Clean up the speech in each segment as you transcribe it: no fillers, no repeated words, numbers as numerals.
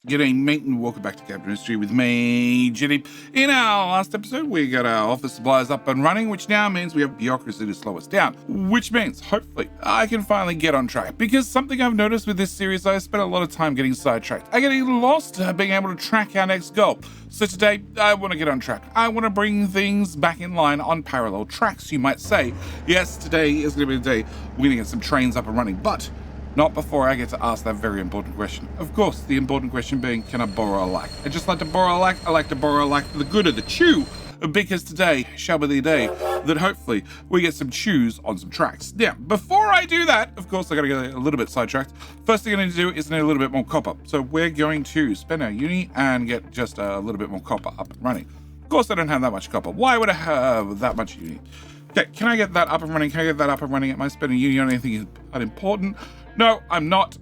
G'day mate and welcome back to Captain History with me, Ginny. In our last episode, we got our office supplies up and running, which now means we have bureaucracy to slow us down, which means, hopefully, I can finally get on track. Because something I've noticed with this series, I spent a lot of time getting sidetracked. I'm getting lost being able to track our next goal. So today, I want to get on track. I want to bring things back in line on parallel tracks, you might say. Yes, today is going to be the day we're going to get some trains up and running, but not before I get to ask that very important question. Of course, the important question being, can I borrow a lack? I just like to borrow a lack. I like to borrow a lack for the good of the chew, because today shall be the day that hopefully we get some chews on some tracks. Now, before I do that, of course, I gotta get a little bit sidetracked. First thing I need to do is I need a little bit more copper. So we're going to spend our uni and get just a little bit more copper up and running. Of course, I don't have that much copper. Why would I have that much uni? Okay, can I get that up and running? Can I get that up and running? Am I spending uni on anything unimportant? No, I'm not.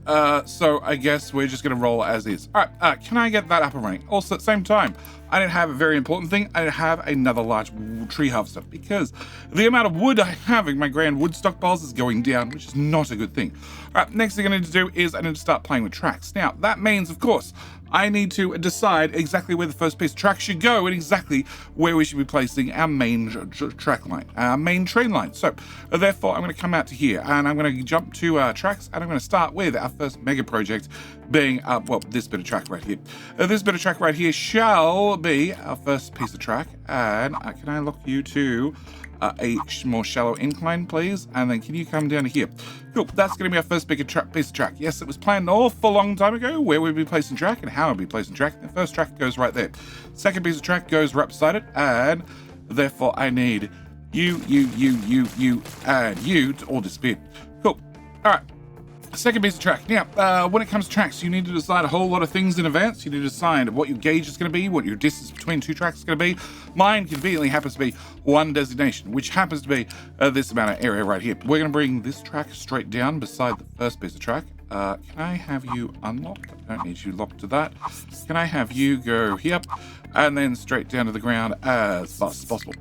So I guess we're just going to roll as is. All right, can I get that up and running? Also, at the same time, I didn't have a very important thing. I didn't have another large tree harvester because the amount of wood I have in my grand wood stockpiles is going down, which is not a good thing. All right, next thing I need to do is I need to start playing with tracks. Now, that means, of course, I need to decide exactly where the first piece of track should go and exactly where we should be placing our main track line, our main train line. So, therefore, I'm going to come out to here and I'm going to jump to tracks and I'm going to start with our first mega project being, this bit of track right here. This bit of track right here shall be our first piece of track. And can I lock you to a more shallow incline, please? And then can you come down to here? Cool, that's going to be our first big piece of track. Yes, it was planned an awful long time ago where we'd be placing track and how we'd be placing track. The first track goes right there. Second piece of track goes right beside it, and therefore I need you, and you to all disappear. Cool. All right. Second piece of track. Now, when it comes to tracks, you need to decide a whole lot of things in advance. You need to decide what your gauge is going to be, what your distance between two tracks is going to be. Mine conveniently happens to be one designation, which happens to be this amount of area right here. We're going to bring this track straight down beside the first piece of track. Can I have you unlocked? I don't need you locked to that. Can I have you go here and then straight down to the ground as fast as possible?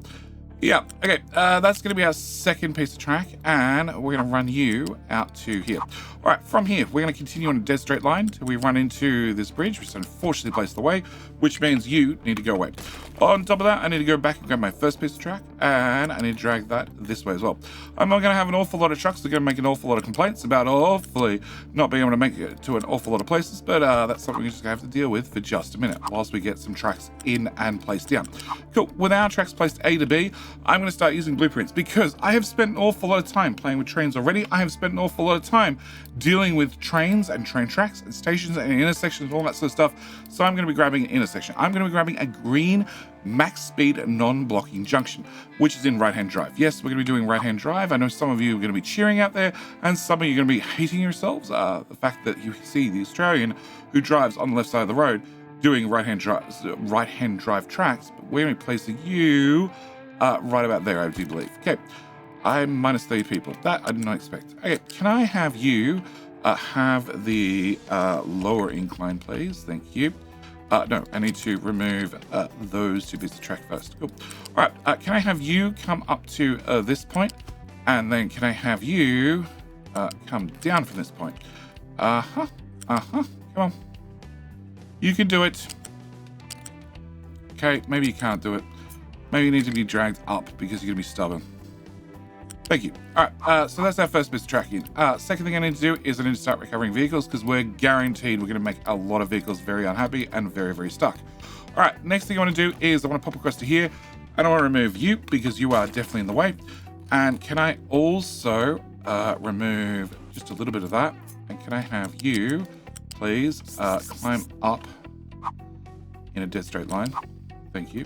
Yeah, okay, that's going to be our second piece of track, and we're going to run you out to here. All right, from here, we're going to continue on a dead straight line till we run into this bridge, which is unfortunately placed away, which means you need to go away. On top of that, I need to go back and grab my first piece of track, and I need to drag that this way as well. I'm not going to have an awful lot of trucks. They're going to make an awful lot of complaints about hopefully not being able to make it to an awful lot of places, but that's something we're just going to have to deal with for just a minute whilst we get some tracks in and placed down. Cool, with our tracks placed A to B, I'm going to start using blueprints because I have spent an awful lot of time playing with trains already. I have spent an awful lot of time dealing with trains and train tracks and stations and intersections and all that sort of stuff. So I'm going to be grabbing an intersection. I'm going to be grabbing a green max speed non-blocking junction, which is in right-hand drive. Yes, we're going to be doing right-hand drive. I know some of you are going to be cheering out there and some of you are going to be hating yourselves. The fact that you see the Australian who drives on the left side of the road doing right-hand drive tracks, but we're going to be placing you right about there, I do believe. Okay, I'm minus 30 people. That I did not expect. Okay, can I have you have the lower incline, please? Thank you. No, I need to remove those two bits of track first. Cool. All right, can I have you come up to this point? And then can I have you come down from this point? Come on. You can do it. Okay, maybe you can't do it. Maybe you need to be dragged up because you're going to be stubborn. Thank you. All right, so that's our first bit of tracking. Second thing I need to do is I need to start recovering vehicles because we're guaranteed we're going to make a lot of vehicles very unhappy and very, very stuck. All right, next thing I want to do is I want to pop across to here and I want to remove you because you are definitely in the way. And can I also remove just a little bit of that? And can I have you, please, climb up in a dead straight line? Thank you.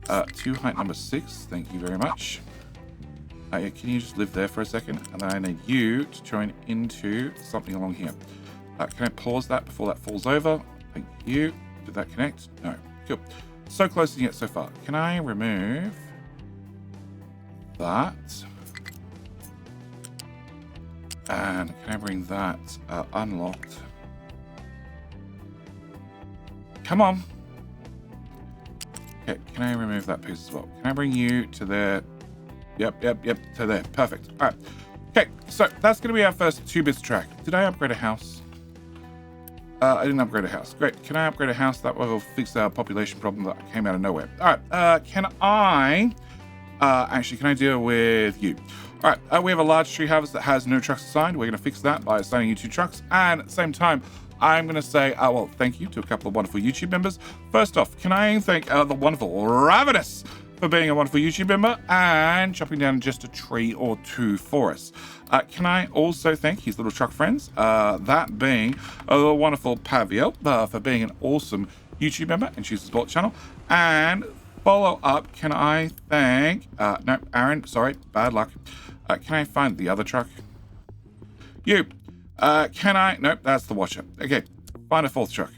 To height number 6. Thank you very much. Can you just live there for a second? And then I need you to join into something along here. Can I pause that before that falls over? Thank you. Did that connect? No. Cool. So close and yet so far. Can I remove that? And can I bring that unlocked? Come on. Okay, can I remove that piece as well? Can I bring you to there? Yep, to there. Perfect. All right. Okay, so that's going to be our first 2 bits of track. Did I upgrade a house? I didn't upgrade a house. Great. Can I upgrade a house? That will fix our population problem that came out of nowhere. All right. Can I... actually, can I deal with you? All right. We have a large tree harvest that has no trucks assigned. We're going to fix that by assigning you 2 trucks. And at the same time, I'm going to say, well, thank you to a couple of wonderful YouTube members. First off, can I thank the wonderful Ravenous for being a wonderful YouTube member and chopping down just a tree or 2 for us. Can I also thank his little truck friends, that being the wonderful Paviel for being an awesome YouTube member and choose the support channel. And follow up, can I thank, no, Aaron, sorry, bad luck. Can I find the other truck? You. Can I, nope, that's the watcher. Okay, find a 4th truck.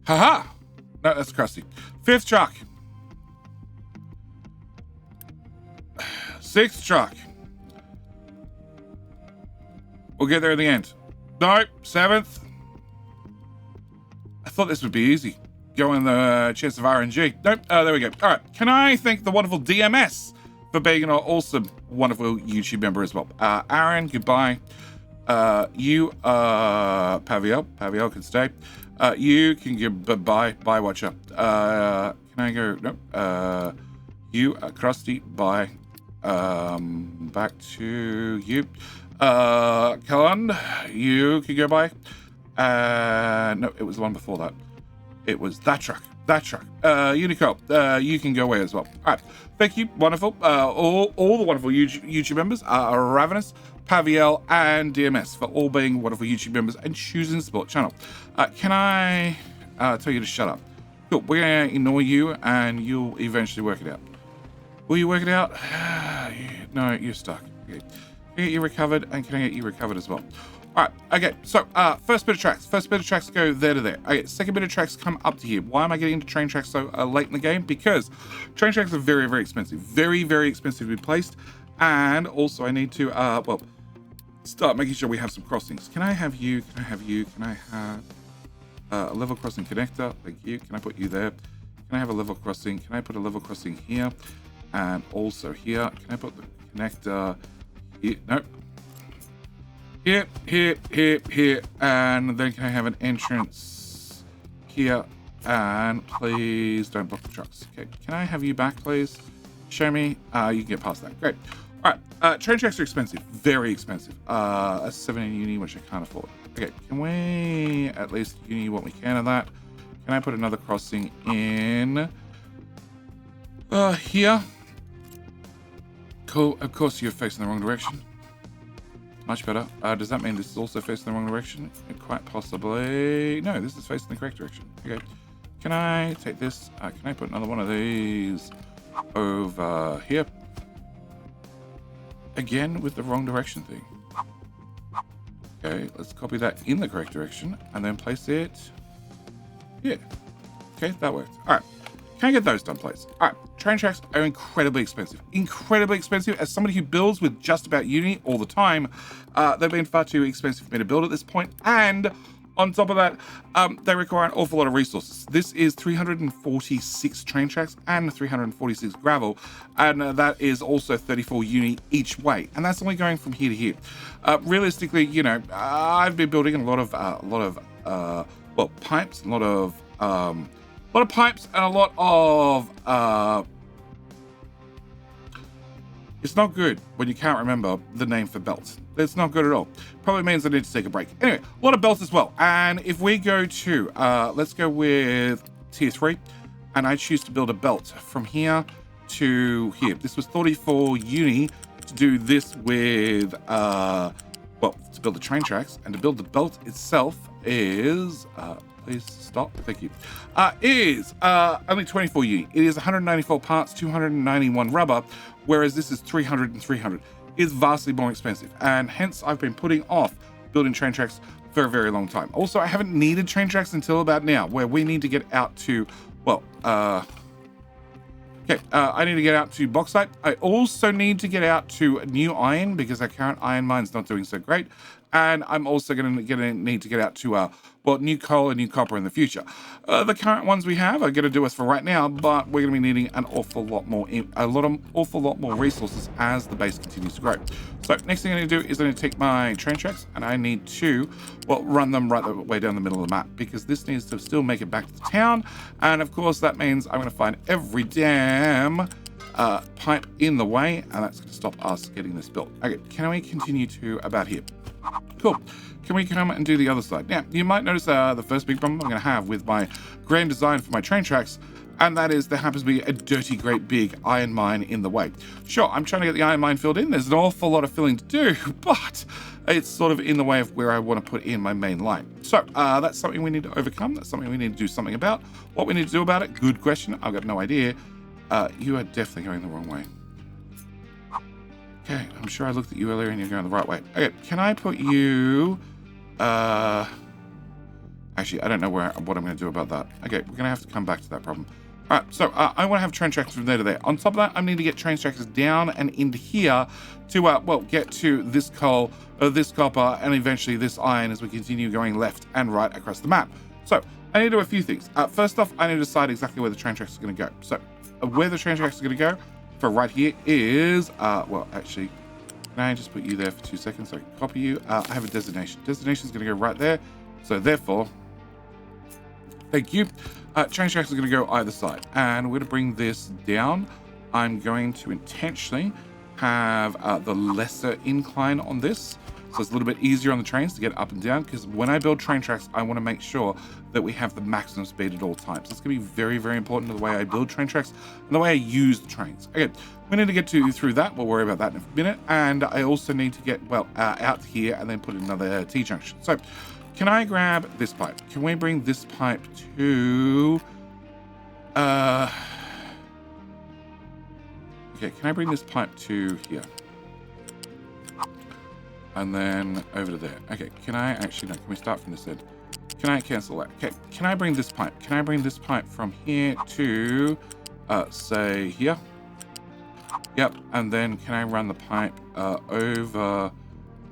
Haha! No, that's Krusty. 5th truck. 6th truck. We'll get there in the end. Nope, 7th. I thought this would be easy. Go in the chance of RNG. Nope, there we go. All right, can I thank the wonderful DMS for being an awesome, wonderful YouTube member as well. Aaron, goodbye. You, Paviel can stay. You can give bye, watcher. Can I go? Nope. You, Krusty, bye. Back to you. Cullen, you can go by. No, it was the one before that. It was that truck. Unico, you can go away as well. All right, thank you, wonderful. All the wonderful YouTube members are Ravenous, Paviel, and DMS for all being wonderful YouTube members and choosing the support channel. Can I tell you to shut up? Cool, we're gonna ignore you and you'll eventually work it out. Will you work it out? No, you're stuck. Okay. Can I get you recovered? And can I get you recovered as well? All right, okay, so first bit of tracks. First bit of tracks go there to there. Okay, second bit of tracks come up to here. Why am I getting into train tracks so late in the game? Because train tracks are very, very expensive. Very, very expensive to be placed. And also I need to, well, start making sure we have some crossings. Can I have you? Can I have you? Can I have a level crossing connector? Thank you. Can I put you there? Can I have a level crossing? Can I put a level crossing here? And also here. Can I put the connector here? Nope. Here, and then can I have an entrance here? And please don't block the trucks. Okay, can I have you back, please? Show me. You can get past that. Great. All right. Train tracks are expensive, very expensive. A 7 in uni, which I can't afford. Okay, can we at least uni what we can of that? Can I put another crossing in here? Cool. Of course, you're facing the wrong direction. Much better. Does that mean this is also facing the wrong direction? Quite possibly. No, this is facing the correct direction. Okay. Can I take this? Can I put another one of these over here? Again, with the wrong direction thing. Okay, let's copy that in the correct direction and then place it here. Okay, that worked. All right. Can I get those done, please? All right. Train tracks are incredibly expensive. Incredibly expensive. As somebody who builds with just about uni all the time, they've been far too expensive for me to build at this point. And on top of that, they require an awful lot of resources. This is 346 train tracks and 346 gravel. And that is also 34 uni each way. And that's only going from here to here. Realistically, you know, I've been building a lot of well, pipes, a lot of pipes and a lot of it's not good when you can't remember the name for belts. It's not good at all. Probably means I need to take a break. Anyway, a lot of belts as well. And if we go to let's go with tier 3, and I choose to build a belt from here to here. This was 34 uni to do this with well, to build the train tracks, and to build the belt itself is please stop. Thank you. Is only 24 uni. It is 194 parts, 291 rubber, whereas this is 300 and 300. It's vastly more expensive, and hence I've been putting off building train tracks for a very long time. Also, I haven't needed train tracks until about now, where we need to get out to, well, okay, I need to get out to bauxite. I also need to get out to new iron because our current iron mine's not doing so great. And I'm also going to need to get out to, new coal and new copper in the future. The current ones we have are going to do us for right now, but we're going to be needing an awful lot more resources as the base continues to grow. So next thing I'm going to do is I'm going to take my train tracks, and I need to, run them right the way down the middle of the map, because this needs to still make it back to the town. And of course, that means I'm going to find every damn pipe in the way, and that's going to stop us getting this built. Okay, can we continue to about here? Cool. Can we come and do the other side? Now, you might notice the first big problem I'm going to have with my grand design for my train tracks, and that is there happens to be a dirty, great big iron mine in the way. Sure, I'm trying to get the iron mine filled in. There's an awful lot of filling to do, but it's sort of in the way of where I want to put in my main line. So that's something we need to overcome. That's something we need to do something about. What we need to do about it? Good question. I've got no idea. You are definitely going the wrong way. Okay, I'm sure I looked at you earlier and you're going the right way. Okay, can I put you... Actually, I don't know what I'm going to do about that. Okay, we're going to have to come back to that problem. All right, so I want to have train tracks from there to there. On top of that, I need to get train tracks down and into here to, get to this coal, this copper, and eventually this iron as we continue going left and right across the map. So I need to do a few things. First off, I need to decide exactly where the train tracks are going to go. So where the train tracks are going to go for right here is, actually, can I just put you there for 2 seconds so I can copy you? I have a designation. Destination is going to go right there. So therefore, thank you. Train tracks are going to go either side. And we're going to bring this down. I'm going to intentionally have the lesser incline on this. So it's a little bit easier on the trains to get up and down, because when I build train tracks, I want to make sure that we have the maximum speed at all times. It's going to be very, very important to the way I build train tracks and the way I use the trains. Okay, we need to get through that. We'll worry about that in a minute. And I also need to get, out here and then put another T-junction. So can I grab this pipe? Can we bring this pipe to... Okay, can I bring this pipe to here? And then over to there. Okay, can I actually, no, can we start from this end? Can I cancel that? Okay, can I bring this pipe? Can I bring this pipe from here to, say, here? Yep, and then can I run the pipe over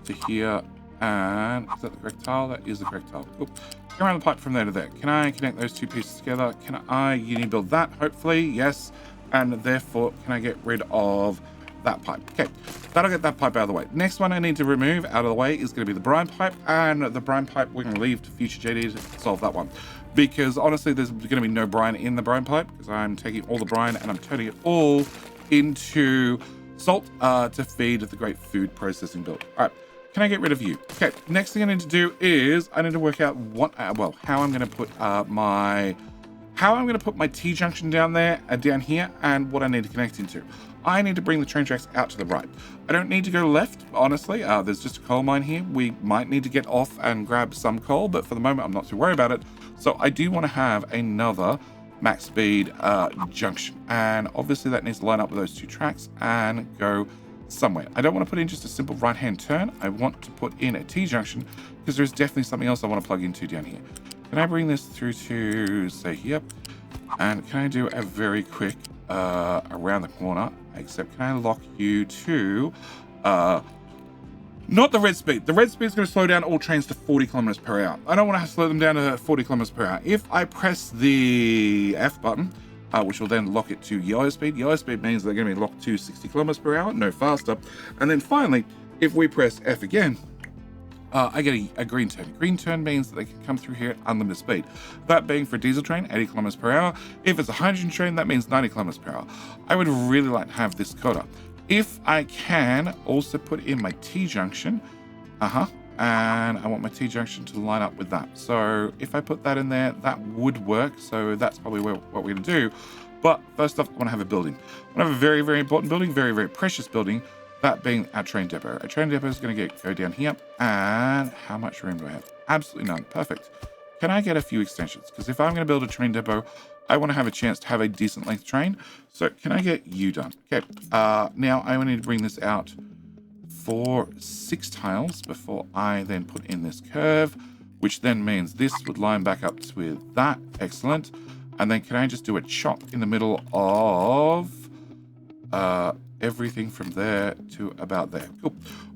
to here? And is that the correct tile? That is the correct tile. Cool. Can I run the pipe from there to there? Can I connect those two pieces together? Can I uni-build that, hopefully? Yes. And therefore, can I get rid of that pipe? Okay, that'll get that pipe out of the way. Next one I need to remove out of the way is going to be the brine pipe, and the brine pipe we're going to leave to future JD to solve that one, because honestly there's going to be no brine in the brine pipe, because I'm taking all the brine and I'm turning it all into salt to feed the great food processing build. All right, can I get rid of you? Okay, next thing I need to do is I need to work out what how I'm going to put my T-junction down there, down here, and what I need to connect into. I need to bring the train tracks out to the right. I don't need to go left, honestly. There's just a coal mine here. We might need to get off and grab some coal, but for the moment, I'm not too worried about it. So I do want to have another max speed junction. And obviously that needs to line up with those two tracks and go somewhere. I don't want to put in just a simple right-hand turn. I want to put in a T-junction, because there's definitely something else I want to plug into down here. Can I bring this through to, say, here? And can I do a very quick around the corner? Except can I lock you to... not the red speed. The red speed is going to slow down all trains to 40 kilometers per hour. I don't want to slow them down to 40 kilometers per hour. If I press the F button, which will then lock it to yellow speed means they're going to be locked to 60 kilometers per hour, no faster. And then finally, if we press F again, I get a green turn. Green turn means that they can come through here at unlimited speed. That being for a diesel train, 80 kilometers per hour. If it's a hydrogen train, that means 90 kilometers per hour. I would really like to have this coda. If I can also put in my T-junction, and I want my T-junction to line up with that. So if I put that in there, that would work. So that's probably what we're going to do. But first off, I want to have a building. I want to have a very, very important building, very, very precious building. That being our train depot. Our train depot is going to go down here. And how much room do I have? Absolutely none. Perfect. Can I get a few extensions? Because if I'm going to build a train depot, I want to have a chance to have a decent length train. So can I get you done? Okay. Now I need to bring this out for 6 tiles before I then put in this curve, which then means this would line back up with that. Excellent. And then can I just do a chop in the middle of... everything from there to about there. Cool.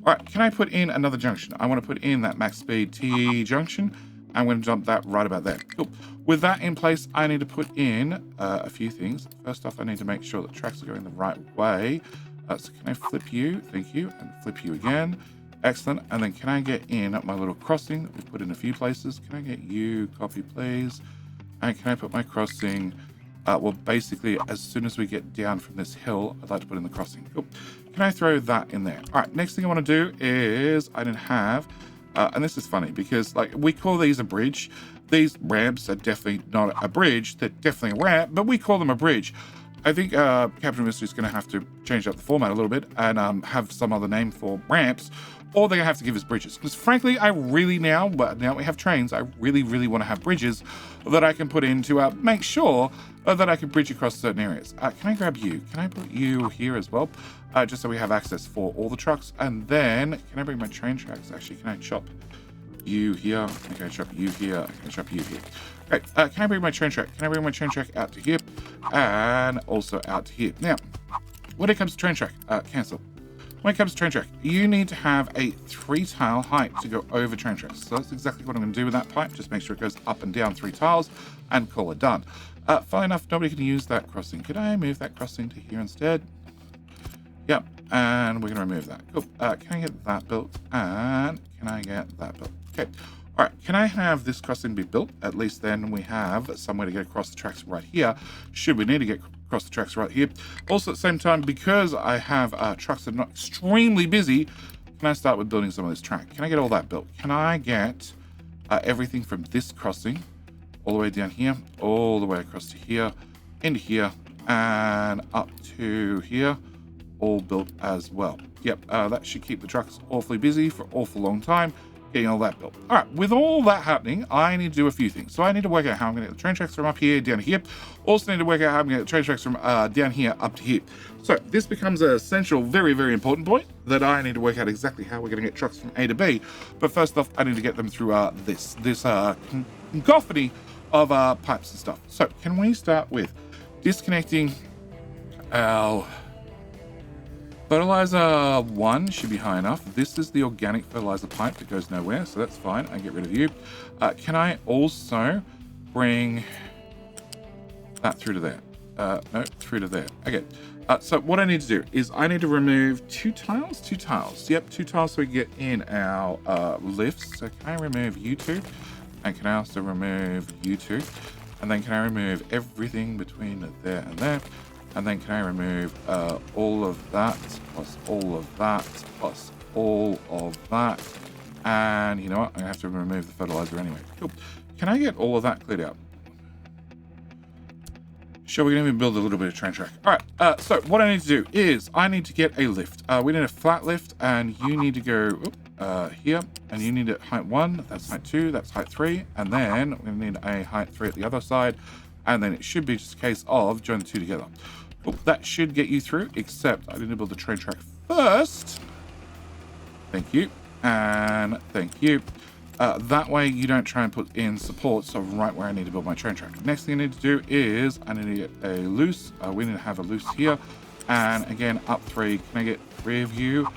All right, can I put in another junction? I want to put in that max speed T junction. I'm going to dump that right about there. Cool. With that in place, I need to put in a few things. First off, I need to make sure that tracks are going the right way. So can I flip you? Thank you. And flip you again. Excellent. And then can I get in my little crossing that we've put in a few places? Can I get you? Copy, please. And can I put my crossing? Well, basically, as soon as we get down from this hill, I'd like to put in the crossing. Cool. Can I throw that in there? All right, next thing I want to do is I didn't have... and this is funny because, like, we call these a bridge. These ramps are definitely not a bridge. They're definitely a ramp, but we call them a bridge. I think Captain Mystery is going to have to change up the format a little bit and have some other name for ramps, or they're going to have to give us bridges. Because frankly, I really now that we have trains, I really, really want to have bridges that I can put in to make sure that I can bridge across certain areas. Can I grab you? Can I put you here as well? Just so we have access for all the trucks. And then, can I bring my train tracks? Actually, can I chop you here? Can I chop you here? Can I chop you here? Great. Can I bring my train track? Can I bring my train track out to here? And also out to here. Now, when it comes to train track, cancel. When it comes to train track, you need to have a 3-tile height to go over train tracks. So that's exactly what I'm going to do with that pipe. Just make sure it goes up and down 3 tiles and call it done. Fine enough, nobody can use that crossing. Could I move that crossing to here instead? Yep, and we're going to remove that. Cool. Can I get that built? And can I get that built? Okay. All right, can I have this crossing be built? At least then we have somewhere to get across the tracks right here, should we need to get across the tracks right here. Also, at the same time, because I have trucks that are not extremely busy, can I start with building some of this track? Can I get all that built? Can I get everything from this crossing all the way down here, all the way across to here, into here, and up to here, all built as well? Yep, that should keep the trucks awfully busy for an awful long time, getting all that built. All right, with all that happening, I need to do a few things. So I need to work out how I'm going to get the train tracks from up here down to here. Also need to work out how I'm going to get the train tracks from down here up to here. So this becomes an essential, very, very important point that I need to work out exactly how we're going to get trucks from A to B. But first off, I need to get them through this cacophony of pipes and stuff. So can we start with disconnecting our fertilizer 1 should be high enough. This is the organic fertilizer pipe that goes nowhere, so that's fine. I get rid of you. Can I also bring that through to there? No, through to there. Okay. So what I need to do is I need to remove 2 tiles. 2 tiles. Yep, 2 tiles so we can get in our lifts. So can I remove you 2? And can I also remove you 2? And then can I remove everything between there and there? And then can I remove all of that, plus all of that, plus all of that. And you know what? I'm going to have to remove the fertilizer anyway. Cool. Can I get all of that cleared out? Sure, we're going to even build a little bit of train track. All right, so what I need to do is I need to get a lift. We need a flat lift, and you need to go here, and you need it height 1, that's height 2, that's height 3, and then we're going to need a height 3 at the other side, and then it should be just a case of join the 2 together. Cool. That should get you through, except I need to build the train track first. Thank you, and thank you. That way you don't try and put in support, so right where I need to build my train track. Next thing I need to do is I need to get a loose. We need to have a loose here. And again, up 3. Can I get 3 of you?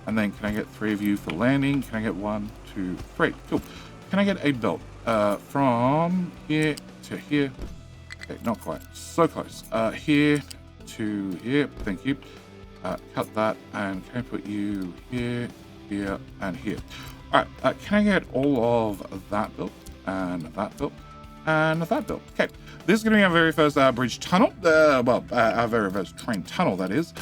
And then can I get 3 of you for landing? Can I get 1, 2, 3? Cool. Can I get a belt from here to here? Okay, not quite. So close. Here to here. Thank you. Cut that. And can I put you here, here, and here? All right, can I get all of that built, and that built, and that built? Okay, this is going to be our very first bridge tunnel. Our very first train tunnel, that is,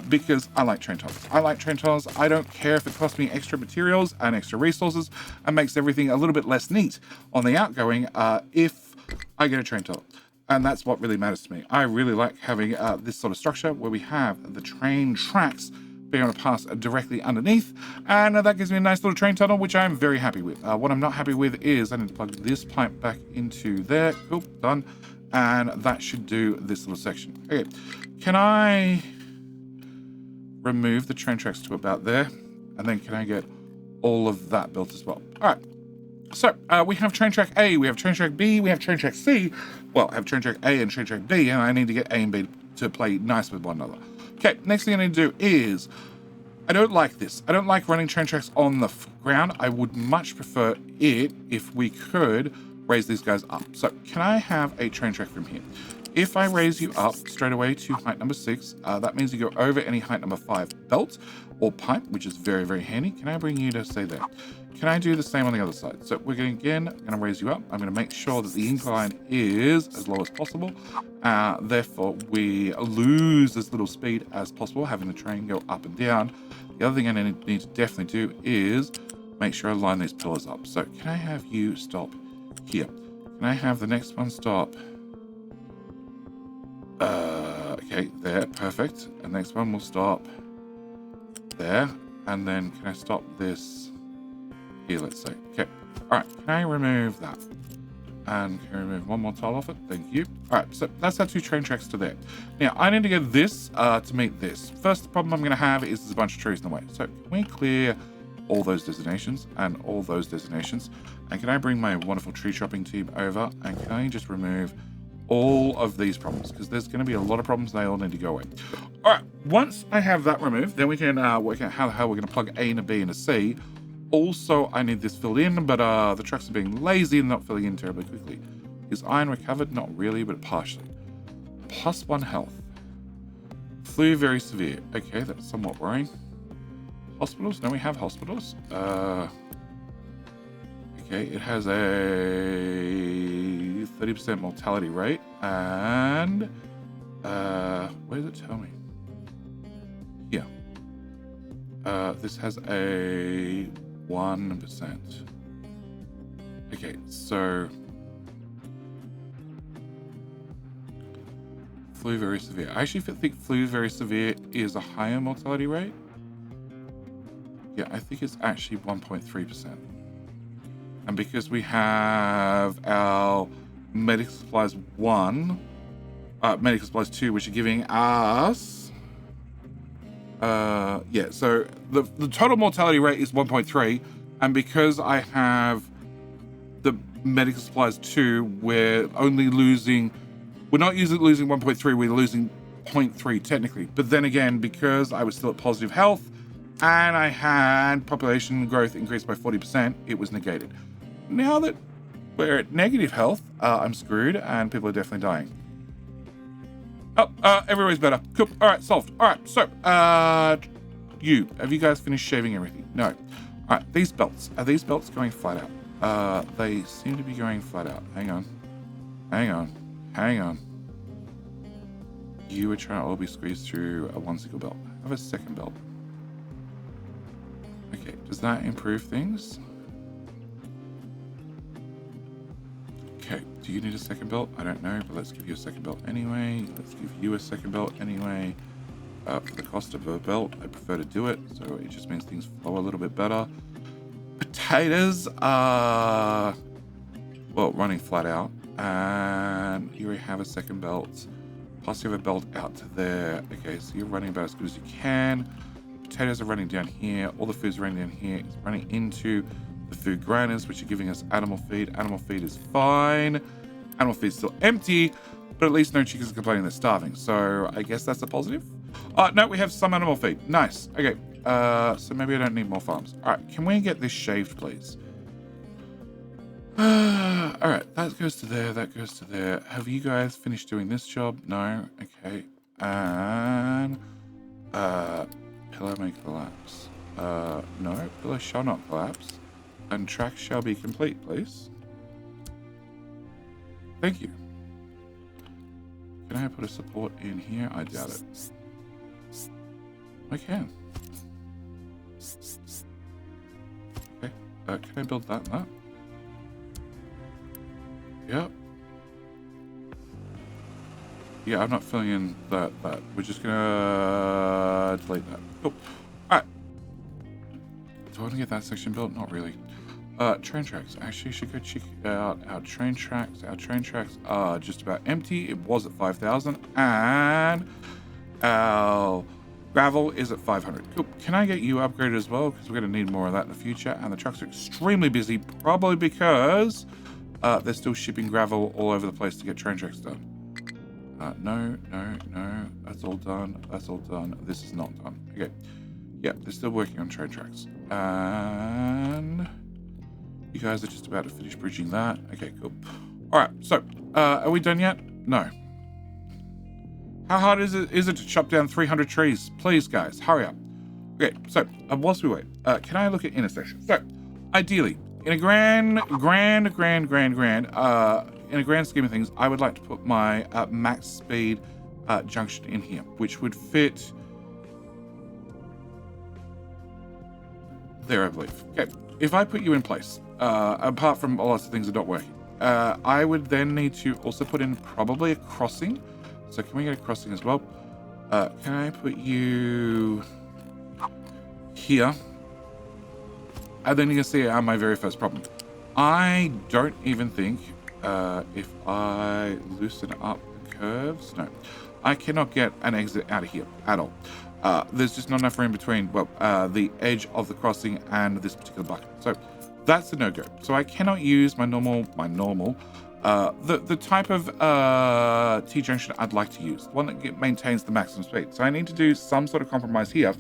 because I like train tunnels. I like train tunnels. I don't care if it costs me extra materials and extra resources and makes everything a little bit less neat on the outgoing if I get a train tunnel. And that's what really matters to me. I really like having this sort of structure where we have the train tracks being able to pass directly underneath, and that gives me a nice little train tunnel, which I'm very happy with. What I'm not happy with is I need to plug this pipe back into there. Cool, done. And that should do this little section. Okay, can I remove the train tracks to about there? And then can I get all of that built as well? All right. So we have train track A, we have train track B, we have train track C. Well, I have train track A and train track B, and I need to get A and B to play nice with one another. Okay, next thing I need to do is I don't like this. I don't like running train tracks on the ground. I would much prefer it if we could raise these guys up. So can I have a train track from here? If I raise you up straight away to height number 6, that means you go over any height number 5 belt or pipe, which is very, very handy. Can I bring you to stay there? Can I do the same on the other side? So we're going to raise you up. I'm going to make sure that the incline is as low as possible. Therefore, we lose as little speed as possible, having the train go up and down. The other thing I need to definitely do is make sure I line these pillars up. So can I have you stop here? Can I have the next one stop? Okay, there, perfect. And next one will stop there. And then can I stop this here, let's say? Okay, all right, can I remove that? And can I remove one more tile off it? Thank you. All right, so that's our 2 train tracks to there. Now, I need to get this to meet this. First problem I'm going to have is there's a bunch of trees in the way. So can we clear all those designations and all those designations? And can I bring my wonderful tree chopping team over? And can I just remove all of these problems? Because there's going to be a lot of problems. They all need to go away. All right, once I have that removed, then we can work out how we're going to plug A and a B and a C. Also, I need this filled in, but the trucks are being lazy and not filling in terribly quickly. Is iron recovered? Not really, but partially. +1 health. Flu very severe. Okay, that's somewhat worrying. Hospitals? No, we have hospitals. Okay, it has a 30% mortality rate, and where does it tell me? Here. This has a 1%. Okay, so flu very severe. I actually think flu very severe is a higher mortality rate. Yeah, I think it's actually 1.3%. And because we have our medical supplies 1, medical supplies 2, which are giving us, yeah, so the total mortality rate is 1.3, and because I have the medical supplies 2, we're only losing, we're not losing 1.3, we're losing 0.3 technically. But then again, because I was still at positive health and I had population growth increased by 40%, it was negated. Now that we're at negative health, I'm screwed and people are definitely dying. Oh, everywhere's better. Cool. All right, solved. All right, so, have you guys finished shaving everything? No. All right, these belts. Are these belts going flat out? They seem to be going flat out. Hang on. You were trying to all be squeezed through a 1 single belt. Have a second belt. Okay, does that improve things? Okay, do you need a second belt? I don't know, but let's give you a second belt anyway. Let's give you a second belt anyway. For the cost of a belt, I prefer to do it, so it just means things flow a little bit better. Potatoes are, well, running flat out. And you already have a second belt. Plus you have a belt out to there. Okay, so you're running about as good as you can. Potatoes are running down here. All the food's running down here. It's running into the food grinders, which are giving us animal feed. Animal feed is fine. Animal feed's still empty, but at least no chickens are complaining they're starving. So I guess that's a positive. No, we have some animal feed. Nice. Okay, so maybe I don't need more farms. All right, can we get this shaved, please? All right, that goes to there, that goes to there. Have you guys finished doing this job? No? Okay. And, pillar may collapse. No, pillar shall not collapse. And track shall be complete, please. Thank you. Can I put a support in here? I doubt it. I can. Okay, can I build that and that? Yep. Yeah, I'm not filling in that. We're just gonna delete that. Cool. Alright. Do I want to get that section built? Not really. Train tracks. Actually, should go check out our train tracks. Our train tracks are just about empty. It was at 5,000. And our gravel is at 500. Cool. Can I get you upgraded as well? Because we're going to need more of that in the future. And the trucks are extremely busy, probably because they're still shipping gravel all over the place to get train tracks done. No. That's all done. That's all done. This is not done. Okay. Yeah, they're still working on train tracks. And you guys are just about to finish bridging that. Okay, cool. All right, so are we done yet? No. How hard is it to chop down 300 trees? Please, guys, hurry up. Okay, so whilst we wait, can I look at intersections? So, ideally, in a grand scheme of things, I would like to put my max speed junction in here, which would fit there, I believe. Okay, if I put you in place, apart from lots of things that are not working, I would then need to also put in probably a crossing. So can we get a crossing as well? Can I put you here? And then you can see my very first problem. I don't even think if I loosen up the curves, no, I cannot get an exit out of here at all. There's just not enough room between, well, the edge of the crossing and this particular bucket. So that's a no-go. So I cannot use my normal, the type of T-junction I'd like to use, one that maintains the maximum speed. So I need to do some sort of compromise here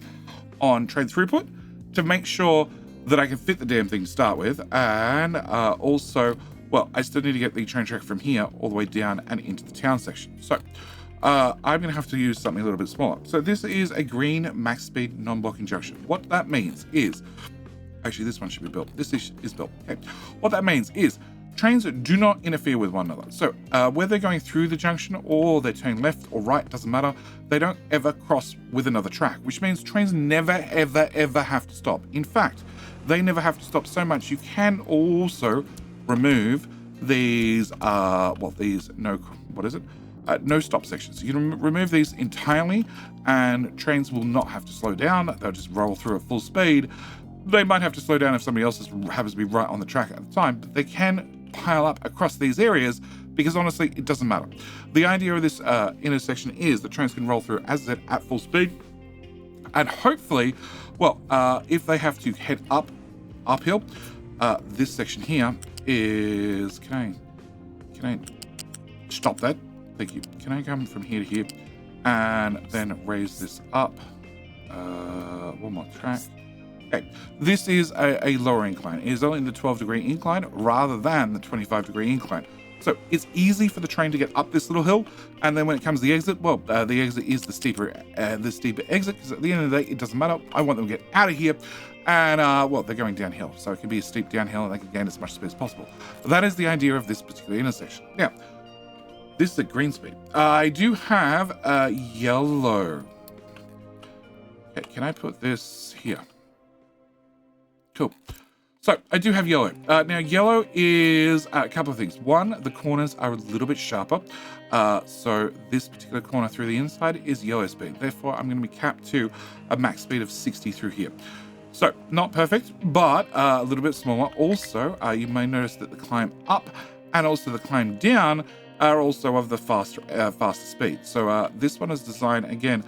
on train throughput to make sure that I can fit the damn thing to start with. And also, well, I still need to get the train track from here all the way down and into the town section. So I'm going to have to use something a little bit smaller. So this is a green max speed non-blocking junction. What that means is, actually this one should be built. This is built. Okay. What that means is trains do not interfere with one another. So whether they're going through the junction or they're turning left or right, doesn't matter. They don't ever cross with another track, which means trains never, ever have to stop. In fact, they never have to stop so much. You can also remove these, no stop sections. You can remove these entirely and trains will not have to slow down. They'll just roll through at full speed. They might have to slow down if somebody else happens to be right on the track at the time, but they can pile up across these areas because honestly, it doesn't matter. The idea of this intersection is that trains can roll through, as I said, at full speed. And hopefully, well, if they have to head uphill, this section here is, can I stop that? Thank you. Can I come from here to here and then raise this up? One more track. Okay, this is a lower incline. It is only the 12-degree incline rather than the 25-degree incline. So it's easy for the train to get up this little hill, and then when it comes to the exit, well, the exit is the steeper exit, because at the end of the day, it doesn't matter. I want them to get out of here, and well, they're going downhill, so it can be a steep downhill, and they can gain as much speed as possible. That is the idea of this particular intersection. Now, this is a green speed. I do have yellow. Okay, can I put this here? Cool. So I do have yellow. Now yellow is a couple of things. One, the corners are a little bit sharper. So this particular corner through the inside is yellow speed. Therefore, I'm going to be capped to a max speed of 60 through here. So not perfect, but a little bit smaller. Also, you may notice that the climb up and also the climb down are also of the faster speed. So this one is designed, again,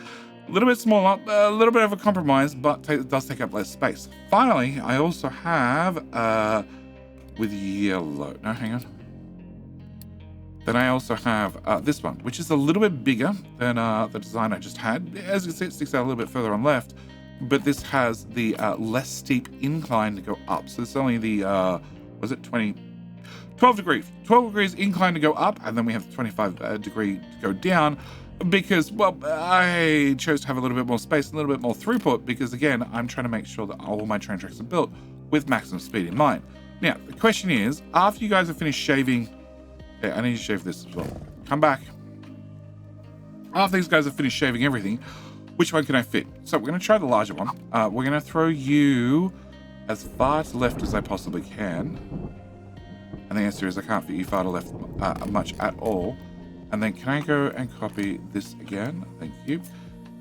a little bit smaller, a little bit of a compromise, but it does take up less space. Finally, I also have, with yellow, no, hang on. Then I also have this one, which is a little bit bigger than the design I just had. As you can see, it sticks out a little bit further on left, but this has the less steep incline to go up. So it's only the, 12 degrees incline to go up, and then we have the 25 degree to go down, because, well, I chose to have a little bit more space, a little bit more throughput, because again, I'm trying to make sure that all my train tracks are built with maximum speed in mind. Now, the question is, after you guys have finished shaving, okay, I need to shave this as well. Come back. After these guys have finished shaving everything, which one can I fit? So we're going to try the larger one. We're going to throw you as far to the left as I possibly can. And the answer is I can't fit you far to left much at all. And then can I go and copy this again? Thank you.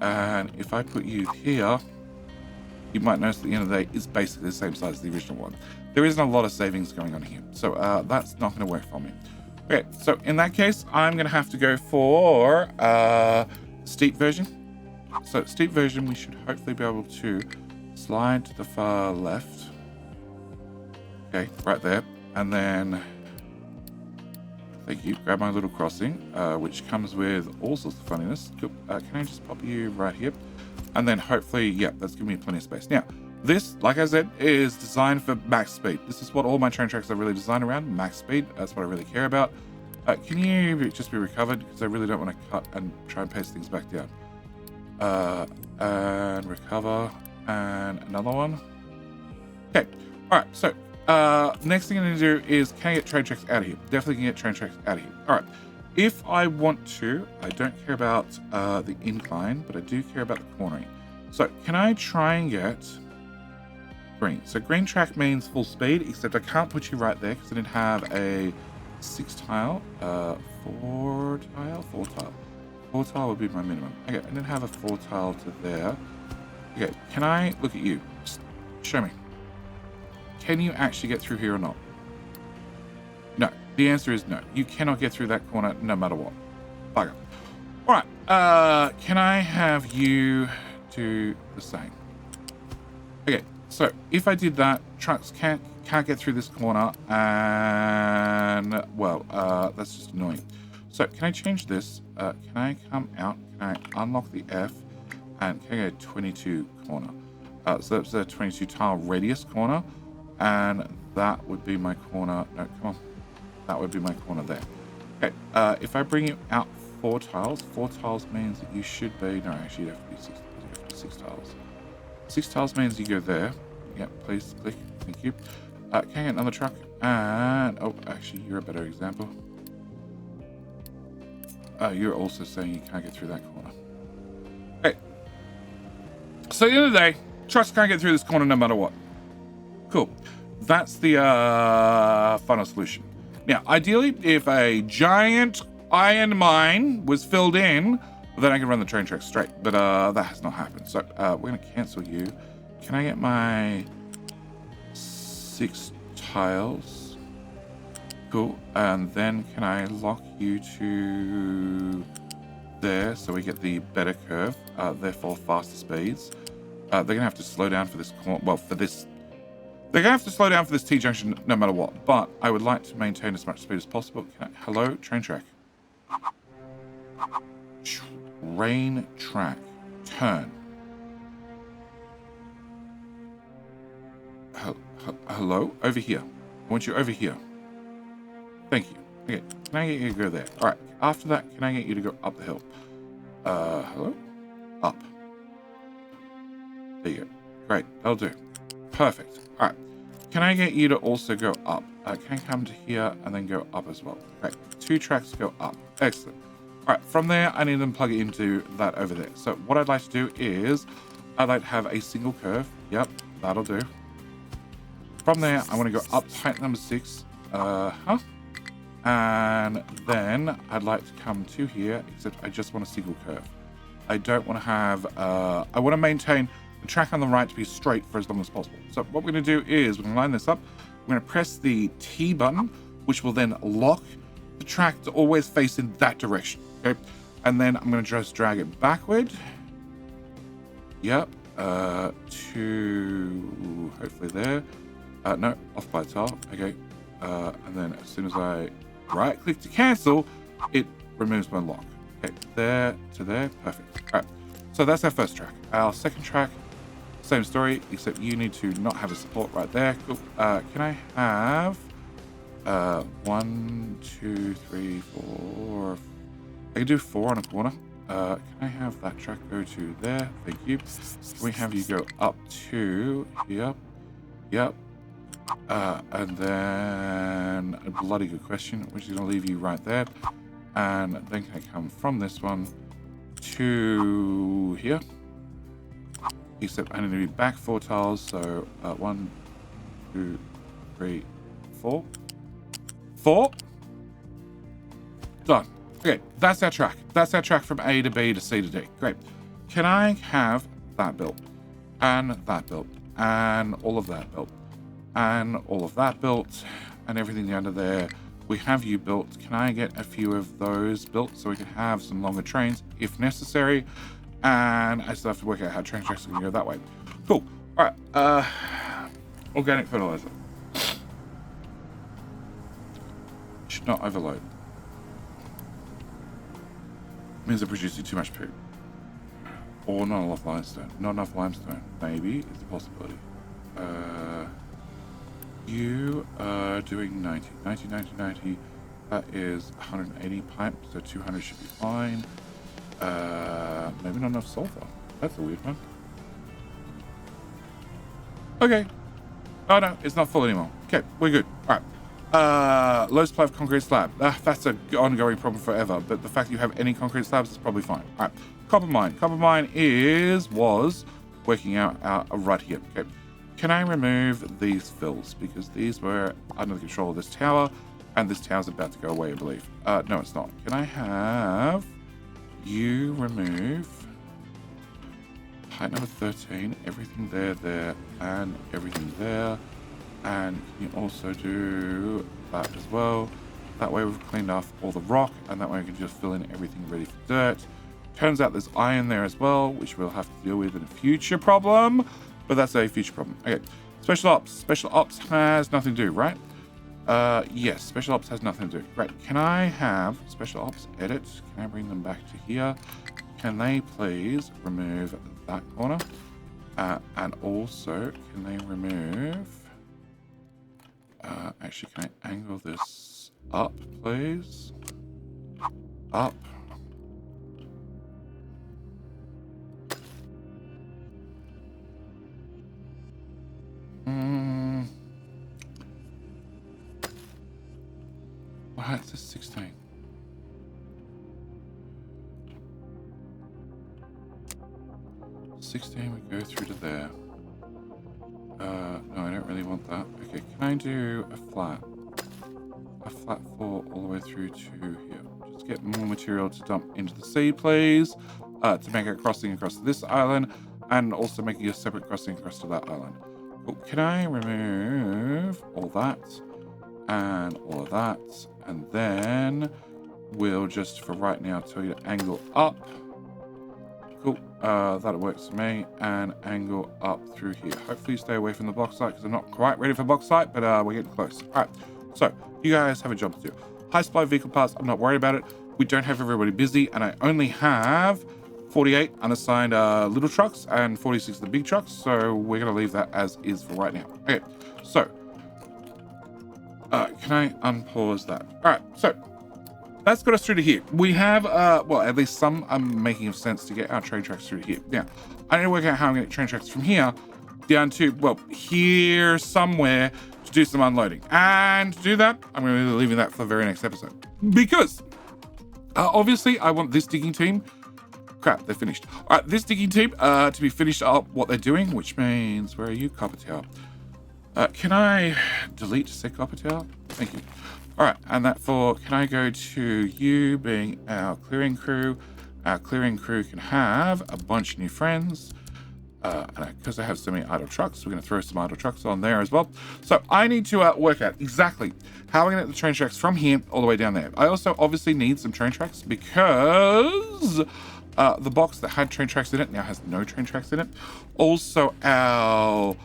And if I put you here, you might notice at the end of the day, it's basically the same size as the original one. There isn't a lot of savings going on here. So that's not going to work for me. Okay, so in that case, I'm going to have to go for steep version. So steep version, we should hopefully be able to slide to the far left. Okay, right there. And then, thank you, grab my little crossing, which comes with all sorts of funniness. Can I just pop you right here? And then hopefully, yeah, that's giving me plenty of space. Now, this, like I said, is designed for max speed. This is what all my train tracks are really designed around, max speed. That's what I really care about. Can you just be recovered? Because I really don't want to cut and try and paste things back down. And recover, and another one. Okay, all right, so next thing I'm gonna do is, can I get train tracks out of here? Definitely can get train tracks out of here. All right, if I want to, I don't care about the incline, but I do care about the cornering. So can I try and get green? So green track means full speed, except I can't put you right there because I didn't have a 6 tile, 4 tile. 4 tile would be my minimum. Okay, I didn't have a 4 tile to there. Okay, can I look at you? Just show me. Can you actually get through here or not? No. The answer is no. You cannot get through that corner no matter what. Bugger. All right. Can I have you do the same? Okay. So if I did that, trucks can't get through this corner, and well, that's just annoying. So can I change this? Can I come out? Can I unlock the F? And can I go 22 corner? So that's a 22 tile radius corner, and that would be my corner. No, come on. That would be my corner there. Okay. If I bring you out 4 tiles, 4 tiles means that you should be. No, actually, you have to be 6. You have to be 6 tiles. 6 tiles means you go there. Yep, please click. Thank you. Can I get another truck? And oh, actually, you're a better example. You're also saying you can't get through that corner. Okay. So at the end of the day, trucks can't get through this corner no matter what. Cool. That's the final solution. Now, ideally, if a giant iron mine was filled in, then I can run the train tracks straight. But that has not happened. So we're going to cancel you. Can I get my 6 tiles? Cool. And then can I lock you to there so we get the better curve, therefore faster speeds? They're going to have to slow down for this corner. Well, for this, they're going to have to slow down for this T-junction no matter what. But I would like to maintain as much speed as possible. Hello, train track. Train track. Turn. Hello? Over here. I want you over here. Thank you. Okay, can I get you to go there? All right, after that, can I get you to go up the hill? Hello? Up. There you go. Great, that'll do. Perfect. All right, can I get you to also go up? Can I come to here and then go up as well? Great, 2 tracks go up. Excellent. All right, from there, I need them plug it into that over there. So what I'd like to do is, I'd like to have a single curve. Yep, that'll do. From there, I want to go up to height number 6. And then I'd like to come to here, except I just want a single curve. I don't want to have, I want to maintain the track on the right to be straight for as long as possible. So what we're going to do is we're going to line this up. We're going to press the T button, which will then lock the track to always face in that direction. Okay. And then I'm going to just drag it backward. Yep. To hopefully there. No, off by a tile. Okay. And then as soon as I right click to cancel, it removes my lock. Okay, there to there. Perfect. All right. So that's our first track. Our second track, same story, except you need to not have a support right there. Cool. Can I have 1, 2, 3, 4? I can do 4 on a corner. Can I have that track go to there? Thank you. Can we have you go up to here? Yep. And then a bloody good question, which is going to leave you right there. And then can I come from this one to here? Except I need to be back 4 tiles. So 1, 2, 3, 4. 4. Done. Okay, that's our track. That's our track from A to B to C to D. Great. Can I have that built? And that built? And all of that built? And all of that built? And everything under there? We have you built. Can I get a few of those built so we can have some longer trains if necessary? And I still have to work out how train tracks are going to go that way. Cool. All right. Organic fertilizer. Should not overload. Means they're producing too much poo. Or not enough limestone. Not enough limestone. Maybe it's a possibility. You are doing 90. 90, 90, 90. That is 180 pipe, so 200 should be fine. Maybe not enough sulfur. That's a weird one. Okay. Oh no, it's not full anymore. Okay, we're good. All right. Low supply of concrete slab. That's an ongoing problem forever, but the fact you have any concrete slabs is probably fine. All right. Copper mine. Copper mine was working out right here. Okay. Can I remove these fills? Because these were under the control of this tower, and this tower's about to go away, I believe. No, it's not. Can I have you remove height number 13, everything there, and everything there. And you can also do that as well. That way we've cleaned off all the rock, and that way we can just fill in everything ready for dirt. Turns out there's iron there as well, which we'll have to deal with in a future problem, but that's a future problem. Okay, special ops. Special ops has nothing to do, right? Yes, special ops has nothing to do. Great. Can I have special ops edit? Can I bring them back to here? Can they please remove that corner? And also, can they remove... actually, can I angle this up, please? Up. Well, it's a 16. We go through to there. No, I don't really want that. Okay, can I do a flat? A flat 4 all the way through to here. Just get more material to dump into the sea, please. To make a crossing across this island, and also making a separate crossing across to that island. Cool. Can I remove all that and all of that, and then we'll just for right now tell you to angle up. Cool. That works for me. And angle up through here. Hopefully you stay away from the bauxite because I'm not quite ready for bauxite, but we're getting close. All right. So you guys have a job to do. High supply of vehicle parts. I'm not worried about it. We don't have everybody busy, and I only have 48 unassigned little trucks and 46 of the big trucks. So we're going to leave that as is for right now. Okay. So can I unpause that? All right. So that's got us through to here. We have, well, at least some making of sense to get our train tracks through to here. Now, I need to work out how I'm going to get train tracks from here down to, well, here somewhere to do some unloading. And to do that, I'm going to be leaving that for the very next episode. Because, obviously, I want this digging team. Crap, they're finished. All right, this digging team to be finished up what they're doing, which means, where are you, Copper Tower? Can I delete said Copper Tower? Thank you. All right, and that for, can I go to you being our clearing crew? Our clearing crew can have a bunch of new friends. Because I have so many idle trucks, we're going to throw some idle trucks on there as well. So I need to work out exactly how we're going to get the train tracks from here all the way down there. I also obviously need some train tracks because the box that had train tracks in it now has no train tracks in it. Also, our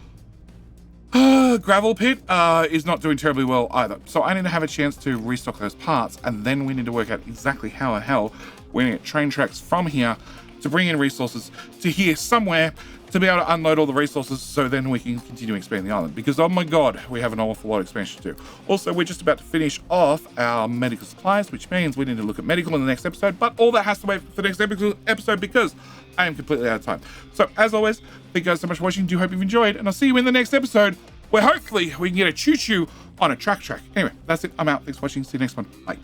gravel pit is not doing terribly well either. So I need to have a chance to restock those parts, and then we need to work out exactly how the hell we're going to get train tracks from here to bring in resources to here somewhere to be able to unload all the resources so then we can continue expanding the island. Because, oh my god, we have an awful lot of expansion to do. Also, we're just about to finish off our medical supplies, which means we need to look at medical in the next episode, but all that has to wait for the next episode because I am completely out of time. So, as always, thank you guys so much for watching. Do hope you've enjoyed, and I'll see you in the next episode where hopefully we can get a choo-choo on a track. Anyway, that's it. I'm out. Thanks for watching. See you next one. Bye.